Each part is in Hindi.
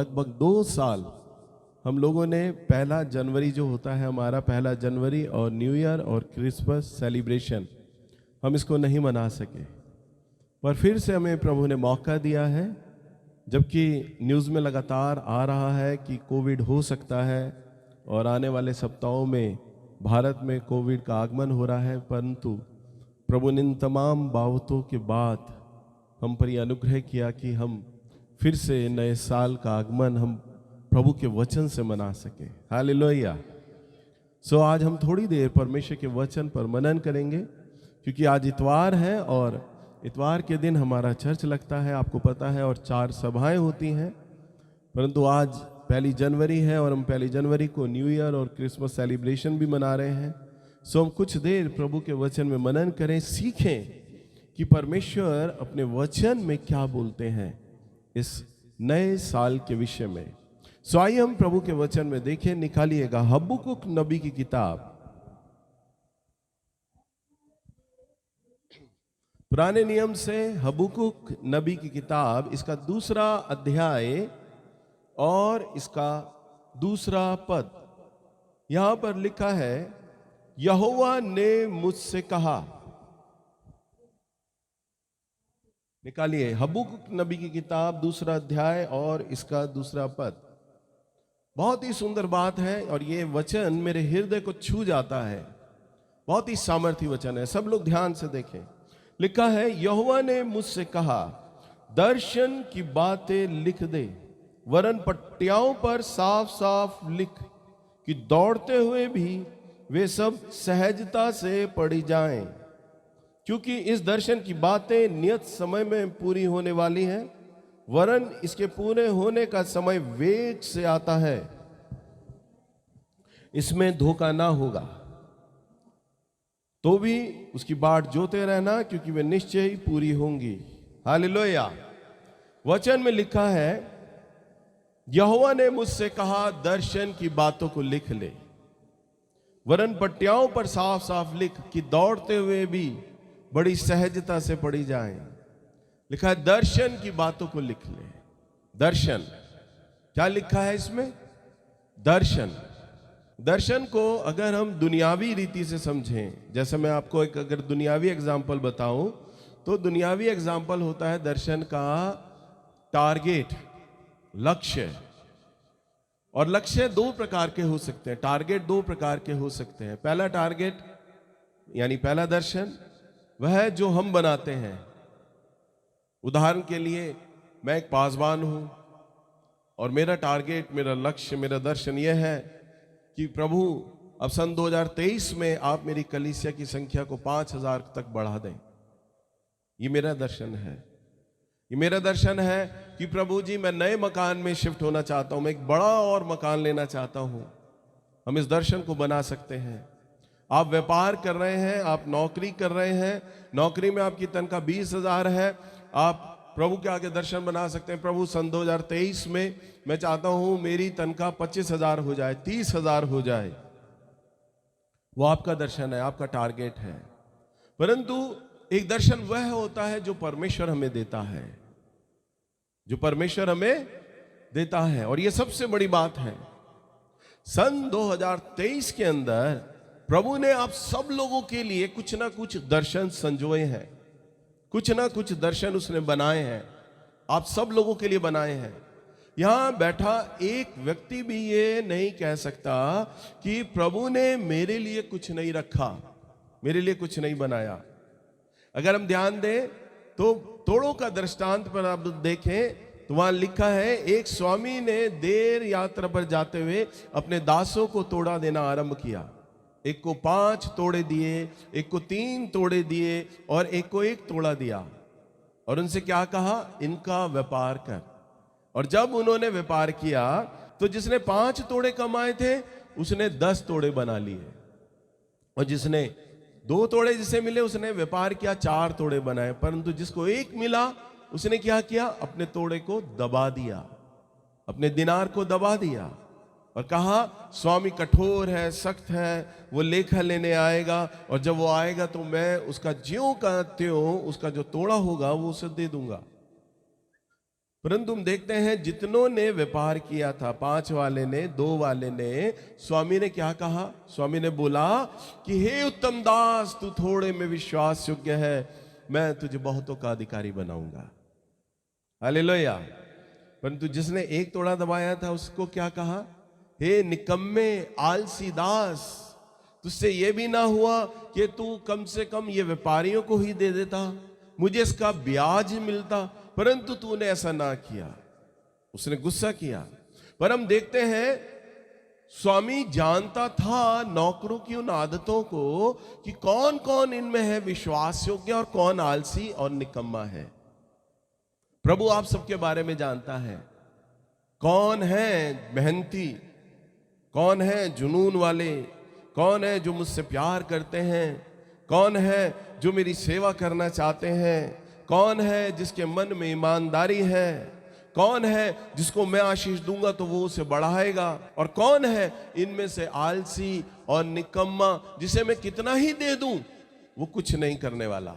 लगभग 2 साल हम लोगों ने 1 जनवरी जो होता है हमारा 1 जनवरी और न्यू ईयर और क्रिसमस सेलिब्रेशन, हम इसको नहीं मना सके। पर फिर से हमें प्रभु ने मौका दिया है, जबकि न्यूज़ में लगातार आ रहा है कि कोविड हो सकता है और आने वाले सप्ताहों में भारत में कोविड का आगमन हो रहा है, परंतु प्रभु ने इन तमाम बावतों के बाद हम पर यह अनुग्रह किया कि हम फिर से नए साल का आगमन हम प्रभु के वचन से मना सके। हालेलुया। सो आज हम थोड़ी देर परमेश्वर के वचन पर मनन करेंगे, क्योंकि आज इतवार है और इतवार के दिन हमारा चर्च लगता है, आपको पता है, और 4 सभाएं होती हैं। परंतु आज 1 जनवरी है और हम 1 जनवरी को न्यू ईयर और क्रिसमस सेलिब्रेशन भी मना रहे हैं। सो हम कुछ देर प्रभु के वचन में मनन करें, सीखें कि परमेश्वर अपने वचन में क्या बोलते हैं इस नए साल के विषय में। सो आइए हम प्रभु के वचन में देखें। निकालिएगा हबक्कुक नबी की किताब, पुराने नियम से हबक्कुक नबी की किताब, इसका 2 अध्याय और इसका 2 पद। यहां पर लिखा है, यहोवा ने मुझसे कहा। निकालिए हबक्कुक नबी की किताब 2 अध्याय और इसका 2 पद। बहुत ही सुंदर बात है और ये वचन मेरे हृदय को छू जाता है। बहुत ही सामर्थी वचन है, सब लोग ध्यान से देखें। लिखा है, यहोवा ने मुझसे कहा, दर्शन की बातें लिख दे, वरन पट्टियाओं पर साफ साफ लिख, कि दौड़ते हुए भी वे सब सहजता से पढ़ी जाएं। क्योंकि इस दर्शन की बातें नियत समय में पूरी होने वाली हैं, वरन इसके पूरे होने का समय वेग से आता है। इसमें धोखा ना होगा, तो भी उसकी बाट जोते रहना, क्योंकि वे निश्चय ही पूरी होंगी। हालेलुया। वचन में लिखा है, यहोवा ने मुझसे कहा, दर्शन की बातों को लिख ले, वरन पट्टियाओं पर साफ साफ लिख, कि दौड़ते हुए भी बड़ी सहजता से पढ़ी जाएं। लिखा है, दर्शन की बातों को लिख ले। दर्शन क्या लिखा है इसमें? दर्शन। दर्शन को अगर हम दुनियावी रीति से समझें, जैसे मैं आपको एक अगर दुनियावी एग्जाम्पल बताऊं, तो दुनियावी एग्जाम्पल होता है दर्शन का टारगेट, लक्ष्य। और लक्ष्य 2 प्रकार के हो सकते हैं, टारगेट 2 प्रकार के हो सकते हैं। पहला टारगेट यानी पहला दर्शन वह है जो हम बनाते हैं। उदाहरण के लिए, मैं एक पासवान हूं और मेरा टारगेट, मेरा लक्ष्य, मेरा दर्शन यह है कि प्रभु अब सन 2023 में आप मेरी कलीसिया की संख्या को 5000 तक बढ़ा दें। ये मेरा दर्शन है। ये मेरा दर्शन है कि प्रभु जी, मैं नए मकान में शिफ्ट होना चाहता हूं, मैं एक बड़ा और मकान लेना चाहता हूं। हम इस दर्शन को बना सकते हैं। आप व्यापार कर रहे हैं, आप नौकरी कर रहे हैं, नौकरी में आपकी तनख्वाह 20,000 है, आप प्रभु के आगे दर्शन बना सकते हैं, प्रभु सन 2023 में मैं चाहता हूं मेरी तनख्वाह 25,000 हो जाए, 30,000 हो जाए। वो आपका दर्शन है, आपका टारगेट है। परंतु एक दर्शन वह होता है जो परमेश्वर हमें देता है, जो परमेश्वर हमें देता है। और ये सबसे बड़ी बात है, सन 2023 के अंदर प्रभु ने आप सब लोगों के लिए कुछ ना कुछ दर्शन संजोए हैं, कुछ ना कुछ दर्शन उसने बनाए हैं, आप सब लोगों के लिए बनाए हैं। यहां बैठा एक व्यक्ति भी ये नहीं कह सकता कि प्रभु ने मेरे लिए कुछ नहीं रखा, मेरे लिए कुछ नहीं बनाया। अगर हम ध्यान दें तो तोड़ों का दृष्टांत पर आप देखें तो वहां लिखा है, एक स्वामी ने देर यात्रा पर जाते हुए अपने दासों को तोड़ा देना आरंभ किया। एक को 5 तोड़े दिए, एक को 3 तोड़े दिए और एक को 1 तोड़ा दिया, और उनसे क्या कहा, इनका व्यापार कर। और जब उन्होंने व्यापार किया तो जिसने 5 तोड़े कमाए थे उसने 10 तोड़े बना लिए, और जिसने 2 तोड़े जिसे मिले उसने व्यापार किया, 4 तोड़े बनाए। परंतु जिसको 1 मिला उसने क्या किया, अपने तोड़े को दबा दिया, अपने दिनार को दबा दिया, और कहा स्वामी कठोर है, सख्त है, वो लेखा लेने आएगा, और जब वो आएगा तो मैं उसका ज्यों का त्यों उसका जो तोड़ा होगा वो उसे दे दूंगा। परंतु हम देखते हैं जितनों ने व्यापार किया था, 5 वाले ने, 2 वाले ने, स्वामी ने क्या कहा? स्वामी ने बोला कि हे उत्तम दास, तू थोड़े में विश्वास योग्य है, मैं तुझे बहुतों का अधिकारी बनाऊंगा। हालेलुया। परंतु जिसने 1 तोड़ा दबाया था उसको क्या कहा? हे निकम्मे आलसी दास, तुझसे ये भी ना हुआ कि तू कम से कम ये व्यापारियों को ही दे देता, मुझे इसका ब्याज मिलता, परंतु तूने ऐसा ना किया। उसने गुस्सा किया। पर हम देखते हैं स्वामी जानता था नौकरों की उन आदतों को कि कौन कौन इनमें है विश्वास योग्य और कौन आलसी और निकम्मा है। प्रभु आप सबके बारे में जानता है, कौन है मेहनती, कौन है जुनून वाले, कौन है जो मुझसे प्यार करते हैं, कौन है जो मेरी सेवा करना चाहते हैं, कौन है जिसके मन में ईमानदारी है, कौन है जिसको मैं आशीष दूंगा तो वो उसे बढ़ाएगा, और कौन है इनमें से आलसी और निकम्मा जिसे मैं कितना ही दे दूं वो कुछ नहीं करने वाला।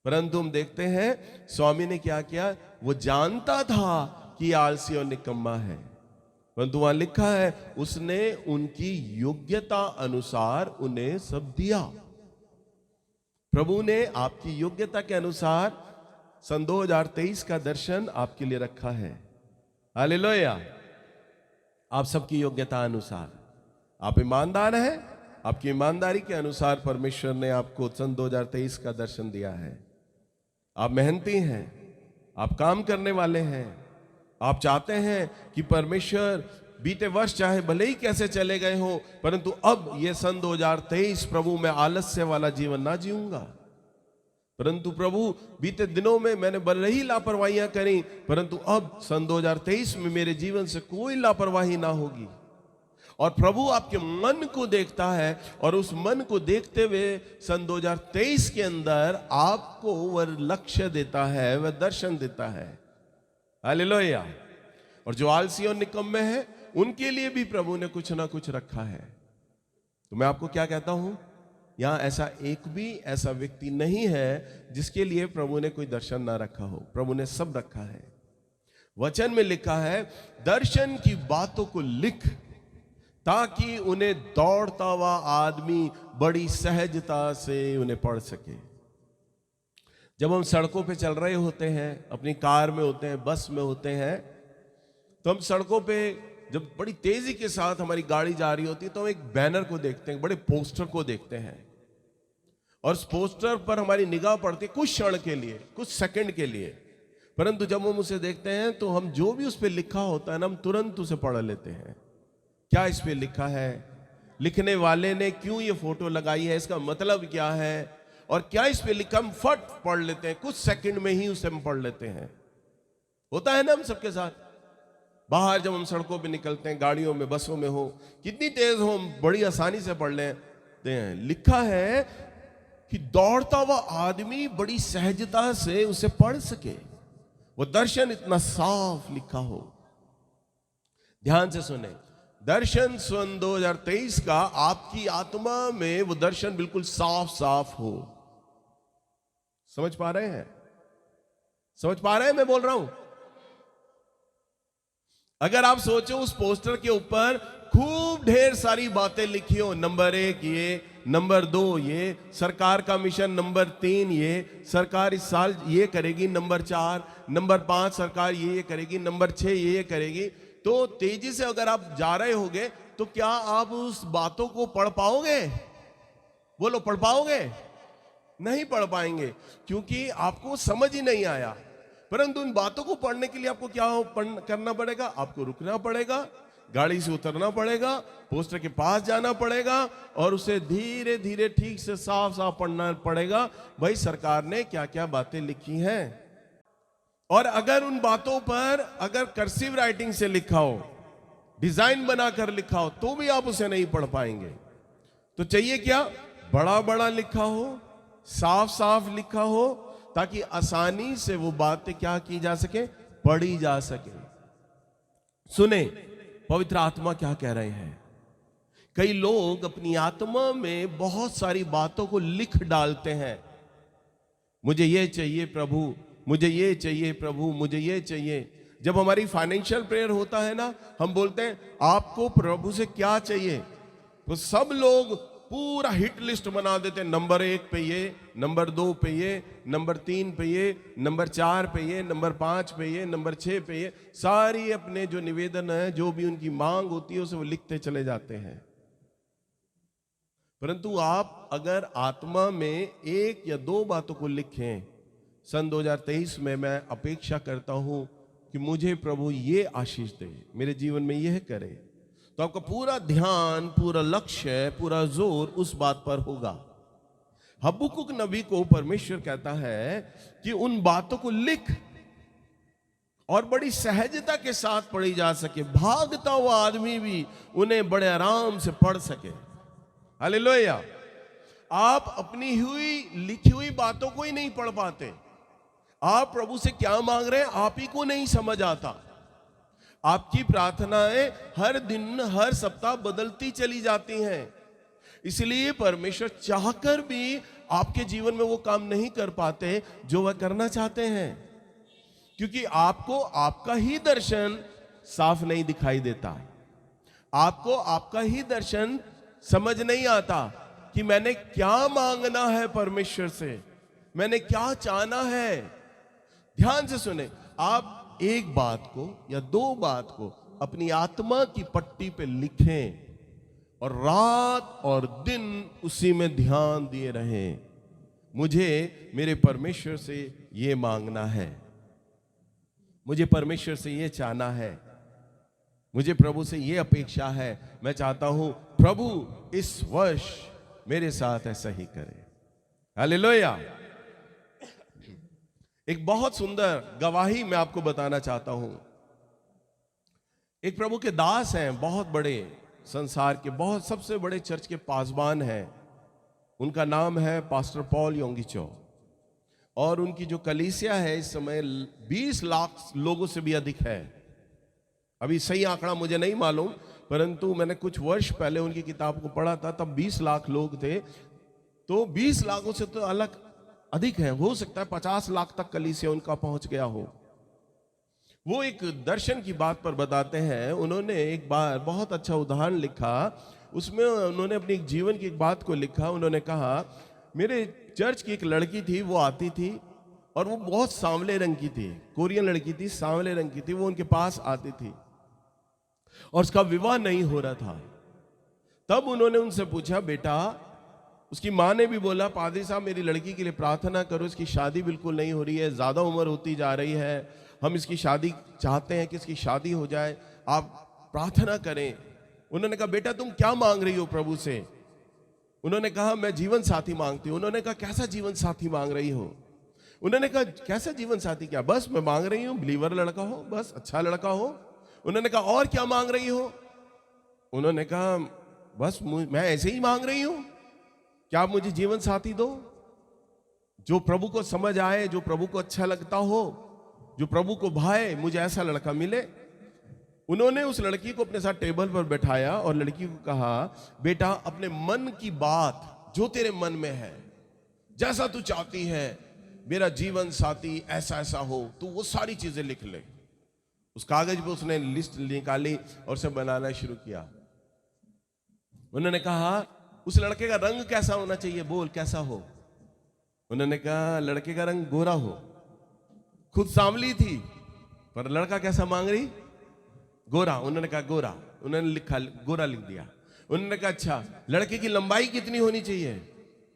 परंतु हम देखते हैं स्वामी ने क्या किया? वो जानता था कि आलसी और निकम्मा है, परंतु वहां लिखा है उसने उनकी योग्यता अनुसार उन्हें सब दिया। प्रभु ने आपकी योग्यता के अनुसार सन 2023 का दर्शन आपके लिए रखा है। हालेलुया। आप सबकी योग्यता अनुसार आप ईमानदार हैं, आपकी ईमानदारी के अनुसार परमेश्वर ने आपको सन 2023 का दर्शन दिया है। आप मेहनती हैं, आप काम करने वाले हैं, आप चाहते हैं कि परमेश्वर बीते वर्ष चाहे भले ही कैसे चले गए हो, परंतु अब ये सन 2023 प्रभु मैं आलस्य वाला जीवन ना जीऊंगा, परंतु प्रभु बीते दिनों में मैंने भले ही लापरवाहियां करी, परंतु अब सन 2023 में मेरे जीवन से कोई लापरवाही ना होगी। और प्रभु आपके मन को देखता है और उस मन को देखते हुए सन 2023 के अंदर आपको वह लक्ष्य देता है, वह दर्शन देता है। हालेलुया। और जो आलसी और निकम्मे हैं उनके लिए भी प्रभु ने कुछ ना कुछ रखा है। तो मैं आपको क्या कहता हूं, यहां ऐसा एक भी ऐसा व्यक्ति नहीं है जिसके लिए प्रभु ने कोई दर्शन ना रखा हो। प्रभु ने सब रखा है। वचन में लिखा है दर्शन की बातों को लिख ताकि उन्हें दौड़ता हुआ आदमी बड़ी सहजता से उन्हें पढ़ सके। जब हम सड़कों पे चल रहे होते हैं, अपनी कार में होते हैं, बस में होते हैं, तो हम सड़कों पे जब बड़ी तेजी के साथ हमारी गाड़ी जा रही होती है तो हम एक बैनर को देखते हैं, बड़े पोस्टर को देखते हैं, और उस पोस्टर पर हमारी निगाह पड़ती है कुछ क्षण के लिए, कुछ सेकंड के लिए। परंतु जब हम उसे देखते हैं तो हम जो भी उस पर लिखा होता है ना, हम तुरंत उसे पढ़ लेते हैं। क्या इस पे लिखा है, लिखने वाले ने क्यों ये फोटो लगाई है, इसका मतलब क्या है, और क्या इस पे लिखा, हम फट पढ़ लेते हैं, कुछ सेकंड में ही उसे हम पढ़ लेते हैं। होता है ना हम सबके साथ। बाहर जब हम सड़कों पे निकलते हैं, गाड़ियों में, बसों में हो, कितनी तेज हो, हम बड़ी आसानी से पढ़ लेते हैं। लिखा है कि दौड़ता हुआ आदमी बड़ी सहजता से उसे पढ़ सके, वो दर्शन इतना साफ लिखा हो। ध्यान से सुने, दर्शन सन 2023 का आपकी आत्मा में वो दर्शन बिल्कुल साफ साफ हो। समझ पा रहे हैं? समझ पा रहे हैं मैं बोल रहा हूं? अगर आप सोचो उस पोस्टर के ऊपर खूब ढेर सारी बातें लिखी हो, नंबर 1 ये, नंबर 2 ये, सरकार का मिशन नंबर 3 ये, सरकार इस साल ये करेगी, नंबर 4, नंबर 5 सरकार ये करेगी, नंबर 6 ये करेगी, तो तेजी से अगर आप जा रहे होगे तो क्या आप उस बातों को पढ़ पाओगे? बोलो, पढ़ पाओगे? नहीं पढ़ पाएंगे, क्योंकि आपको समझ ही नहीं आया। परंतु उन बातों को पढ़ने के लिए आपको क्या करना पड़ेगा? आपको रुकना पड़ेगा, गाड़ी से उतरना पड़ेगा, पोस्टर के पास जाना पड़ेगा और उसे धीरे धीरे ठीक से साफ साफ पढ़ना पड़ेगा। भाई सरकार ने क्या क्या बातें लिखी हैं, और अगर उन बातों पर अगर कर्सिव राइटिंग से लिखा हो, डिजाइन बनाकर लिखा हो, तो भी आप उसे नहीं पढ़ पाएंगे। तो चाहिए क्या? बड़ा बड़ा लिखा हो, साफ साफ लिखा हो, ताकि आसानी से वो बातें क्या की जा सके, पढ़ी जा सके। सुने पवित्र आत्मा क्या कह रहे हैं। कई लोग अपनी आत्मा में बहुत सारी बातों को लिख डालते हैं। मुझे ये चाहिए प्रभु, मुझे ये चाहिए प्रभु, मुझे ये चाहिए। जब हमारी फाइनेंशियल प्रेयर होता है ना, हम बोलते हैं आपको प्रभु से क्या चाहिए, तो सब लोग पूरा हिट लिस्ट बना देते हैं। नंबर 1 पे ये, नंबर 2 पे ये, नंबर 3 पे ये, नंबर 4 पे ये, नंबर 5 पे ये, नंबर 6 पे ये। सारी अपने जो निवेदन है, जो भी उनकी मांग होती है, उसे वो लिखते चले जाते हैं। परंतु आप अगर आत्मा में 1 या 2 बातों को लिखें, सन 2023 में मैं अपेक्षा करता हूं कि मुझे प्रभु ये आशीष दे, मेरे जीवन में यह करे, तो आपका पूरा ध्यान, पूरा लक्ष्य, पूरा जोर उस बात पर होगा। हबक्कुक नबी को परमेश्वर कहता है कि उन बातों को लिख और बड़ी सहजता के साथ पढ़ी जा सके, भागता हुआ आदमी भी उन्हें बड़े आराम से पढ़ सके। हालेलुया। आप अपनी लिखी हुई बातों को ही नहीं पढ़ पाते। आप प्रभु से क्या मांग रहे हैं आप ही को नहीं समझ आता। आपकी प्रार्थनाएं हर दिन, हर सप्ताह बदलती चली जाती हैं। इसलिए परमेश्वर चाहकर भी आपके जीवन में वो काम नहीं कर पाते जो वह करना चाहते हैं, क्योंकि आपको आपका ही दर्शन साफ नहीं दिखाई देता। आपको आपका ही दर्शन समझ नहीं आता कि मैंने क्या मांगना है परमेश्वर से, मैंने क्या चाहना है। ध्यान से सुने, आप एक बात को या 2 बात को अपनी आत्मा की पट्टी पे लिखें और रात और दिन उसी में ध्यान दिए रहें। मुझे मेरे परमेश्वर से ये मांगना है, मुझे परमेश्वर से ये चाहना है, मुझे प्रभु से ये अपेक्षा है। मैं चाहता हूं प्रभु इस वर्ष मेरे साथ ऐसा ही करे। हालेलुया। एक बहुत सुंदर गवाही मैं आपको बताना चाहता हूं। एक प्रभु के दास हैं, बहुत बड़े, संसार के बहुत सबसे बड़े चर्च के पासवान हैं। उनका नाम है पास्टर पॉल योंगिचो, और उनकी जो कलीसिया है इस समय 20 लाख लोगों से भी अधिक है। अभी सही आंकड़ा मुझे नहीं मालूम, परंतु मैंने कुछ वर्ष पहले उनकी किताब को पढ़ा था, तब 20 लाख लोग थे। तो 20 लाखों से तो अधिक है, हो सकता है 50 लाख तक कलीसिया उनका पहुंच गया हो। वो एक दर्शन की बात पर बताते हैं। उन्होंने एक बार बहुत अच्छा उदाहरण लिखा, उसमें उन्होंने अपनी जीवन की एक बात को लिखा। उन्होंने कहा, मेरे चर्च की एक लड़की थी, वो आती थी और वो बहुत सांवले रंग की थी, कोरियन लड़की थी, सांवले रंग की थी। वो उनके पास आती थी और उसका विवाह नहीं हो रहा था। तब उन्होंने उनसे पूछा, बेटा, उसकी माँ ने भी बोला, पादरी साहब मेरी लड़की के लिए प्रार्थना करो, इसकी शादी बिल्कुल नहीं हो रही है, ज़्यादा उम्र होती जा रही है, हम इसकी शादी चाहते हैं कि इसकी शादी हो जाए, आप प्रार्थना करें। उन्होंने कहा, बेटा तुम क्या मांग रही हो प्रभु से? उन्होंने कहा, मैं जीवन साथी मांगती हूँ। उन्होंने कहा, कैसा जीवन साथी मांग रही हो? उन्होंने कहा, कैसा जीवन साथी क्या? बस मैं मांग रही हूँ बिलीवर लड़का हो, बस अच्छा लड़का हो। उन्होंने कहा, और क्या मांग रही हो? उन्होंने कहा, बस मैं ऐसे ही मांग रही हूँ, क्या आप मुझे जीवन साथी दो, जो प्रभु को समझ आए, जो प्रभु को अच्छा लगता हो, जो प्रभु को भाए, मुझे ऐसा लड़का मिले। उन्होंने उस लड़की को अपने साथ टेबल पर बैठाया और लड़की को कहा, बेटा अपने मन की बात जो तेरे मन में है, जैसा तू चाहती है मेरा जीवन साथी ऐसा ऐसा हो, तू वो सारी चीजें लिख ले। उस कागज पे उसने लिस्ट निकाली और उसे बनाना शुरू किया। उन्होंने कहा, उस लड़के का रंग कैसा होना चाहिए, बोल कैसा हो? उन्होंने कहा, लड़के का रंग गोरा हो। खुद सांवली थी पर लड़का कैसा मांग रही? गोरा। उन्होंने कहा गोरा। उन्होंने लिखा, गोरा लिख दिया। उन्होंने कहा, अच्छा लड़के की लंबाई कितनी होनी चाहिए?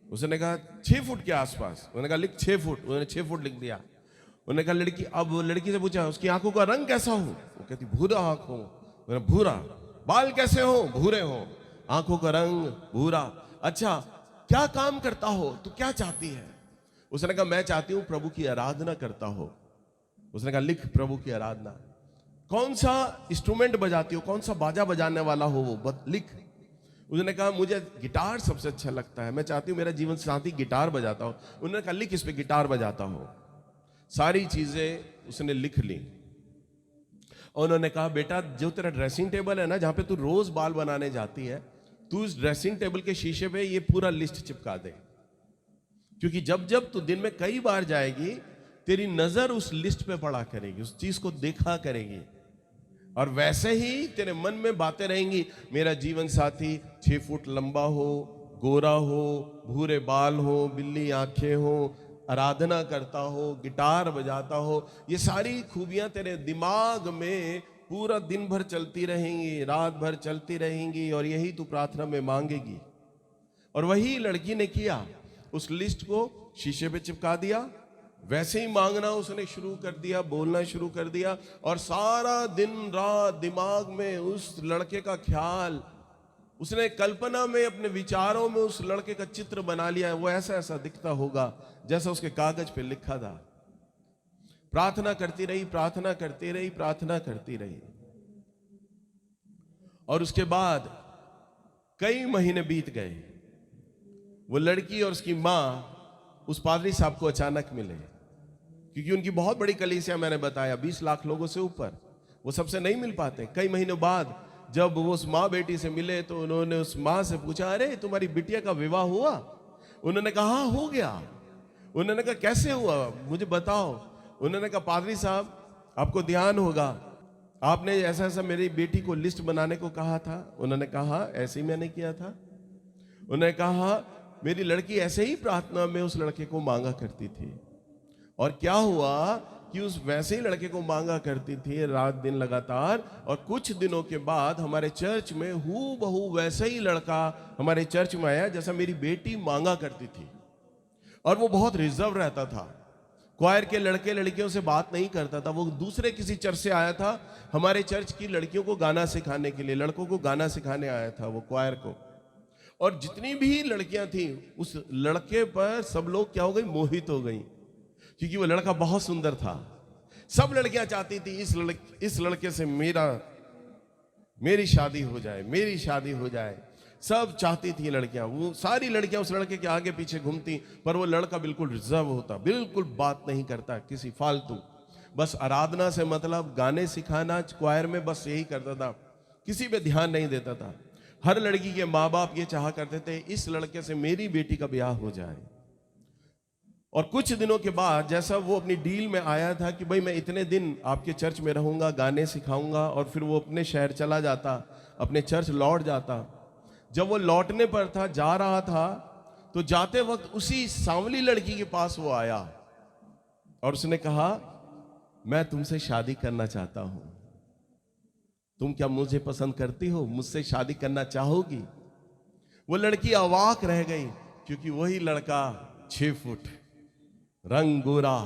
उसने कहा 6 फुट के आसपास। उन्होंने कहा लिख 6 फुट। उन्होंने 6 फुट लिख दिया। उन्होंने कहा लड़की, अब लड़की से पूछा उसकी आंखों का रंग कैसा हो? वो कहती भूरा आंख हो। भूरा। बाल कैसे हो? भूरे हो। आंखों का रंग भूरा। अच्छा क्या काम करता हो, तू क्या चाहती है? उसने कहा, मैं चाहती हूं प्रभु की आराधना करता हो। उसने कहा लिख प्रभु की आराधना। कौन सा इंस्ट्रूमेंट बजाती हो, कौन सा बाजा बजाने वाला हो वो लिख। उसने कहा, मुझे गिटार सबसे अच्छा लगता है, मैं चाहती हूँ मेरा जीवन साथी गिटार बजाता हो। उन्होंने कहा लिख इस पे गिटार बजाता हो। सारी चीजें उसने लिख ली। और उन्होंने कहा, बेटा जो तेरा ड्रेसिंग टेबल है ना, जहां पे तू रोज बाल बनाने जाती है, तू इस ड्रेसिंग टेबल के शीशे पे ये पूरा लिस्ट चिपका दे, क्योंकि जब जब तू दिन में कई बार जाएगी, तेरी नजर उस लिस्ट पे पड़ा करेगी, उस चीज को देखा करेगी, और वैसे ही तेरे मन में बातें रहेंगी। मेरा जीवन साथी 6 फुट लंबा हो, गोरा हो, भूरे बाल हो, बिल्ली आंखें हो, आराधना करता हो, गिटार बजाता हो। ये सारी खूबियां तेरे दिमाग में पूरा दिन भर चलती रहेंगी, रात भर चलती रहेंगी, और यही तू प्रार्थना में मांगेगी। और वही लड़की ने किया, उस लिस्ट को शीशे पे चिपका दिया, वैसे ही मांगना उसने शुरू कर दिया, बोलना शुरू कर दिया, और सारा दिन रात दिमाग में उस लड़के का ख्याल, उसने कल्पना में, अपने विचारों में उस लड़के का चित्र बना लिया। वो ऐसा ऐसा दिखता होगा जैसा उसके कागज पे लिखा था। प्रार्थना करती रही, प्रार्थना करती रही, प्रार्थना करती रही, और उसके बाद कई महीने बीत गए। वो लड़की और उसकी मां उस पादरी साहब को अचानक मिले, क्योंकि उनकी बहुत बड़ी कलीसिया, मैंने बताया 20 लाख लोगों से ऊपर, वो सबसे नहीं मिल पाते। कई महीनों बाद जब वो उस माँ बेटी से मिले तो उन्होंने उस माँ से पूछा, अरे तुम्हारी बिटिया का विवाह हुआ? उन्होंने कहा हाँ हो गया। उन्होंने कहा कैसे हुआ, मुझे बताओ। उन्होंने कहा पादरी साहब आपको ध्यान होगा, आपने ऐसा ऐसा मेरी बेटी को लिस्ट बनाने को कहा था। उन्होंने कहा ऐसे ही मैंने किया था। उन्होंने कहा मेरी लड़की ऐसे ही प्रार्थना में उस लड़के को मांगा करती थी, और क्या हुआ कि उस वैसे ही लड़के को मांगा करती थी रात दिन लगातार, और कुछ दिनों के बाद हमारे चर्च में हूबहू वैसे ही लड़का हमारे चर्च में आया जैसा मेरी बेटी मांगा करती थी। और वो बहुत रिजर्व रहता था, क्वायर के लड़के लड़कियों से बात नहीं करता था। वो दूसरे किसी चर्च से आया था, हमारे चर्च की लड़कियों को गाना सिखाने के लिए, लड़कों को गाना सिखाने आया था वो क्वायर को। और जितनी भी लड़कियां थी उस लड़के पर सब लोग क्या हो गई, मोहित हो गई, क्योंकि वो लड़का बहुत सुंदर था। सब लड़कियां चाहती थी इस लड़के से मेरी शादी हो जाए, मेरी शादी हो जाए। सब चाहती थी लड़कियां, वो सारी लड़कियां उस लड़के के आगे पीछे घूमती, पर वो लड़का बिल्कुल रिजर्व होता, बिल्कुल बात नहीं करता किसी फालतू, बस आराधना से मतलब, गाने सिखाना क्वायर में, बस यही करता था, किसी पे ध्यान नहीं देता था। हर लड़की के माँ बाप ये चाहा करते थे इस लड़के से मेरी बेटी का ब्याह हो जाए। और कुछ दिनों के बाद जैसा वो अपनी डील में आया था कि भाई मैं इतने दिन आपके चर्च में रहूंगा, गाने सिखाऊंगा, और फिर वो अपने शहर चला जाता, अपने चर्च लौट जाता। जब वो लौटने पर था, जा रहा था, तो जाते वक्त उसी सांवली लड़की के पास वो आया और उसने कहा मैं तुमसे शादी करना चाहता हूं, तुम क्या मुझे पसंद करती हो, मुझसे शादी करना चाहोगी? वो लड़की अवाक रह गई, क्योंकि वही लड़का 6 फुट, रंग गोरा,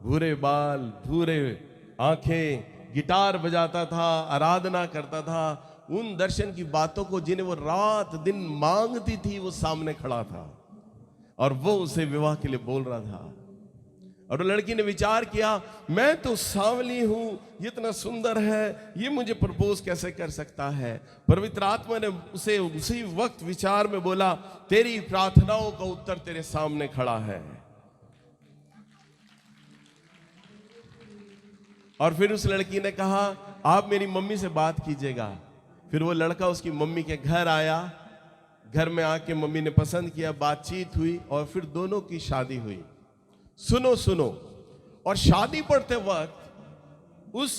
भूरे बाल, भूरे आंखें, गिटार बजाता था, आराधना करता था, उन दर्शन की बातों को जिन्हें वो रात दिन मांगती थी, वो सामने खड़ा था और वो उसे विवाह के लिए बोल रहा था। और लड़की ने विचार किया मैं तो सांवली हूं, ये इतना सुंदर है, ये मुझे प्रपोज कैसे कर सकता है? पवित्र आत्मा ने उसे उसी वक्त विचार में बोला तेरी प्रार्थनाओं का उत्तर तेरे सामने खड़ा है। और फिर उस लड़की ने कहा आप मेरी मम्मी से बात कीजिएगा। फिर वो लड़का उसकी मम्मी के घर आया, घर में आके मम्मी ने पसंद किया, बातचीत हुई और फिर दोनों की शादी हुई। सुनो सुनो, और शादी पढ़ते वक्त उस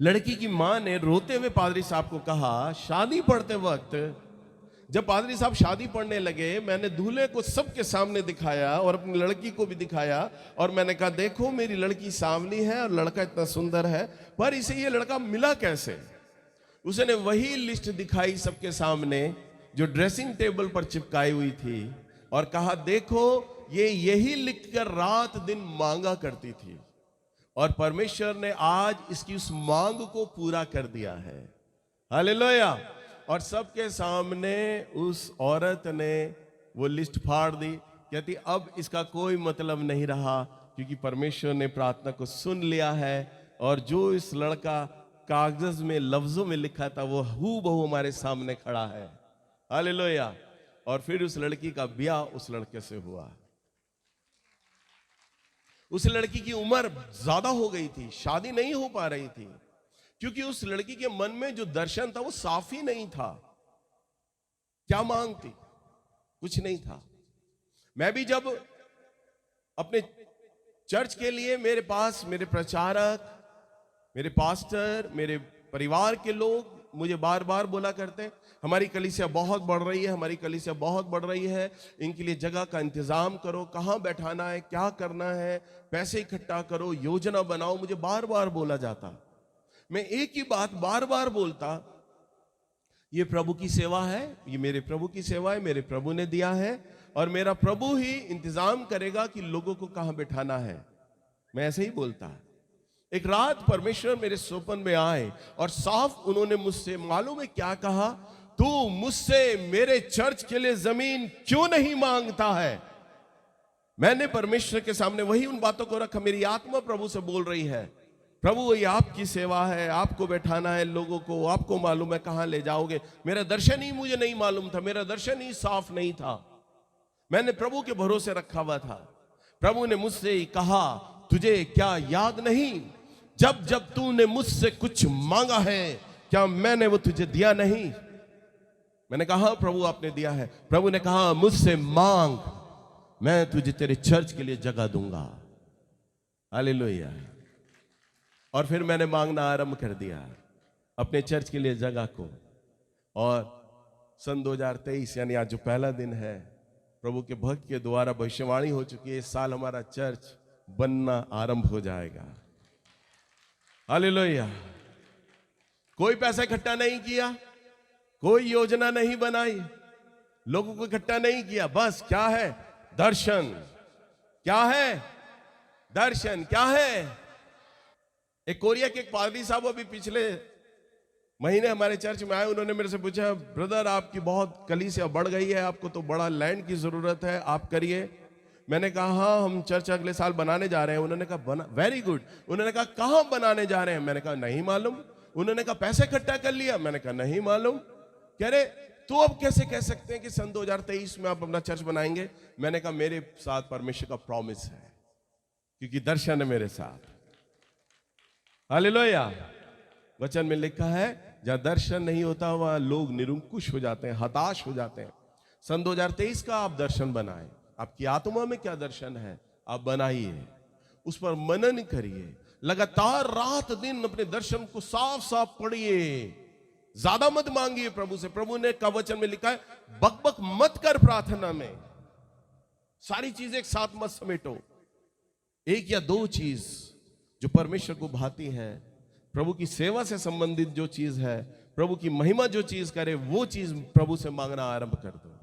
लड़की की मां ने रोते हुए पादरी साहब को कहा, शादी पढ़ते वक्त जब पादरी साहब शादी पढ़ने लगे, मैंने दूल्हे को सबके सामने दिखाया और अपनी लड़की को भी दिखाया और मैंने कहा देखो मेरी लड़की सांवली है और लड़का इतना सुंदर है, पर इसे ये लड़का मिला कैसे? उसने वही लिस्ट दिखाई सबके सामने जो ड्रेसिंग टेबल पर चिपकाई हुई थी और कहा देखो ये यही लिखकर रात दिन मांगा करती थी और परमेश्वर ने आज इसकी उस मांग को पूरा कर दिया है। हालेलुया। और सबके सामने उस औरत ने वो लिस्ट फाड़ दी, कहती अब इसका कोई मतलब नहीं रहा क्योंकि परमेश्वर ने प्रार्थना को सुन लिया है और जो इस लड़का कागज में लफ्जों में लिखा था वो हूबहू हमारे सामने खड़ा है। हालेलुया। और फिर उस लड़की का ब्याह उस लड़के से हुआ। उस लड़की की उम्र ज्यादा हो गई थी, शादी नहीं हो पा रही थी क्योंकि उस लड़की के मन में जो दर्शन था वो साफ ही नहीं था। क्या मांगती? कुछ नहीं था। मैं भी जब अपने चर्च के लिए मेरे पास मेरे प्रचारक, मेरे पास्टर, मेरे परिवार के लोग मुझे बार बार बोला करते हैं, हमारी कलीसिया बहुत बढ़ रही है, हमारी कलीसिया बहुत बढ़ रही है, इनके लिए जगह का इंतजाम करो, कहाँ बैठाना है, क्या करना है, पैसे इकट्ठा करो, योजना बनाओ। मुझे बार बार बोला जाता। मैं एक ही बात बार बार बोलता, ये प्रभु की सेवा है, ये मेरे प्रभु की सेवा है, मेरे प्रभु ने दिया है और मेरा प्रभु ही इंतजाम करेगा कि लोगों को कहाँ बैठाना है। मैं ऐसे ही बोलता। एक रात परमेश्वर मेरे स्वप्न में आए और साफ उन्होंने मुझसे मालूम है क्या कहा, तू मुझसे मेरे चर्च के लिए जमीन क्यों नहीं मांगता है। मैंने परमेश्वर के सामने वही उन बातों को रखा। मेरी आत्मा प्रभु से बोल रही है, प्रभु ये आपकी सेवा है, आपको बैठाना है लोगों को, आपको मालूम है कहां ले जाओगे। मेरा दर्शन ही मुझे नहीं मालूम था, मेरा दर्शन ही साफ नहीं था, मैंने प्रभु के भरोसे रखा हुआ था। प्रभु ने मुझसे ही कहा, तुझे क्या याद नहीं, जब जब तूने मुझसे कुछ मांगा है क्या मैंने वो तुझे दिया नहीं। मैंने कहा प्रभु आपने दिया है। प्रभु ने कहा मुझसे मांग, मैं तुझे तेरे चर्च के लिए जगह दूंगा। हालेलुया। और फिर मैंने मांगना आरंभ कर दिया अपने चर्च के लिए जगह को। और सन 2023 यानी आज जो पहला दिन है, प्रभु के भक्त के द्वारा भविष्यवाणी हो चुकी है, इस साल हमारा चर्च बनना आरंभ हो जाएगा। हालेलुया। कोई पैसा इकट्ठा नहीं किया, कोई योजना नहीं बनाई, लोगों को इकट्ठा नहीं किया, बस क्या है, दर्शन। क्या है, दर्शन। क्या है, एक कोरिया के एक पादरी साहब अभी पिछले महीने हमारे चर्च में आए। उन्होंने मेरे से पूछा, ब्रदर आपकी बहुत कलीसिया बढ़ गई है, आपको तो बड़ा लैंड की जरूरत है, आप करिए। मैंने कहा हाँ हम चर्च अगले साल बनाने जा रहे हैं। उन्होंने कहा बना, वेरी गुड। उन्होंने कहा कहां बनाने जा रहे हैं। मैंने कहा नहीं मालूम। उन्होंने कहा पैसे इकट्ठा कर लिया। मैंने कहा नहीं मालूम। कह रहे तो अब कैसे कह सकते हैं कि सन 2023 में आप अपना चर्च बनाएंगे। मैंने कहा मेरे साथ परमेश्वर का प्रॉमिस है, क्योंकि दर्शन है मेरे साथ। हालेलुया। वचन में लिखा है जहां दर्शन नहीं होता वहां लोग निरुंकुश हो जाते हैं, हताश हो जाते हैं। सन 2023 का आप दर्शन बनाएं। आपकी आत्मा में क्या दर्शन है आप बनाइए, उस पर मनन करिए, लगातार रात दिन अपने दर्शन को साफ साफ पढ़िए, ज्यादा मत मांगिए प्रभु से। प्रभु ने का वचन में लिखा है बकबक मत कर प्रार्थना में, सारी चीज एक साथ मत समेटो। एक या दो चीज जो परमेश्वर को भाती है, प्रभु की सेवा से संबंधित जो चीज है, प्रभु की महिमा जो चीज करे, वो चीज प्रभु से मांगना आरंभ कर दो।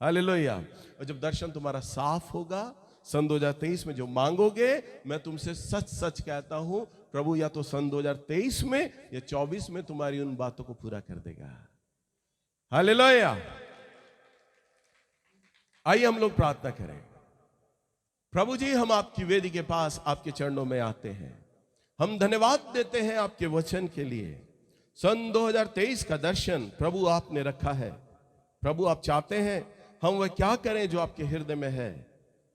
हालेलुया। और जब दर्शन तुम्हारा साफ होगा, सन 2023 में जो मांगोगे, मैं तुमसे सच सच कहता हूं, प्रभु या तो सन 2023 में या 24 में तुम्हारी उन बातों को पूरा कर देगा। हालेलुया। आइए हम लोग प्रार्थना करें। प्रभु जी, हम आपकी वेदी के पास आपके चरणों में आते हैं। हम धन्यवाद देते हैं आपके वचन के लिए। सन 2023 का दर्शन प्रभु आपने रखा है। प्रभु आप चाहते हैं हम वह क्या करें जो आपके हृदय में है।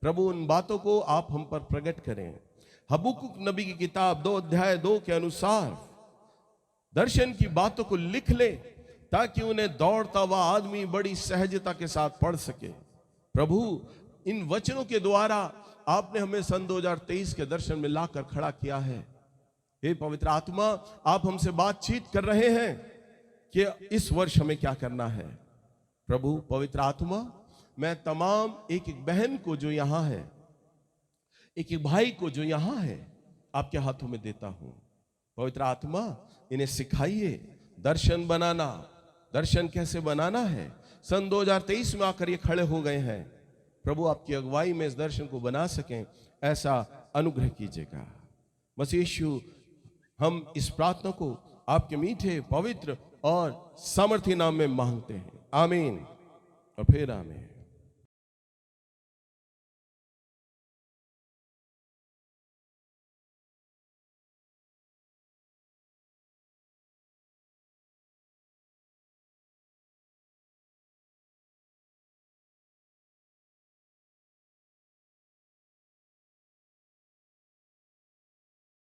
प्रभु उन बातों को आप हम पर प्रकट करें। हबक्कुक नबी की किताब 2 अध्याय 2 के अनुसार दर्शन की बातों को लिख ले, ताकि उन्हें दौड़ता हुआ आदमी बड़ी सहजता के साथ पढ़ सके। प्रभु इन वचनों के द्वारा आपने हमें सन 2023 के दर्शन में लाकर खड़ा किया है। हे पवित्र आत्मा, आप हमसे बातचीत कर रहे हैं कि इस वर्ष हमें क्या करना है। प्रभु पवित्र आत्मा, मैं तमाम एक एक बहन को जो यहां है, एक एक भाई को जो यहां है, आपके हाथों में देता हूं। पवित्र आत्मा, इन्हें सिखाइए दर्शन बनाना। दर्शन कैसे बनाना है, सन 2023 में आकर ये खड़े हो गए हैं। प्रभु आपकी अगुवाई में इस दर्शन को बना सकें, ऐसा अनुग्रह कीजिएगा। मसीह यीशु, हम इस प्रार्थना को आपके मीठे, पवित्र और सामर्थी नाम में मांगते हैं। आमीन और फिर आमीन।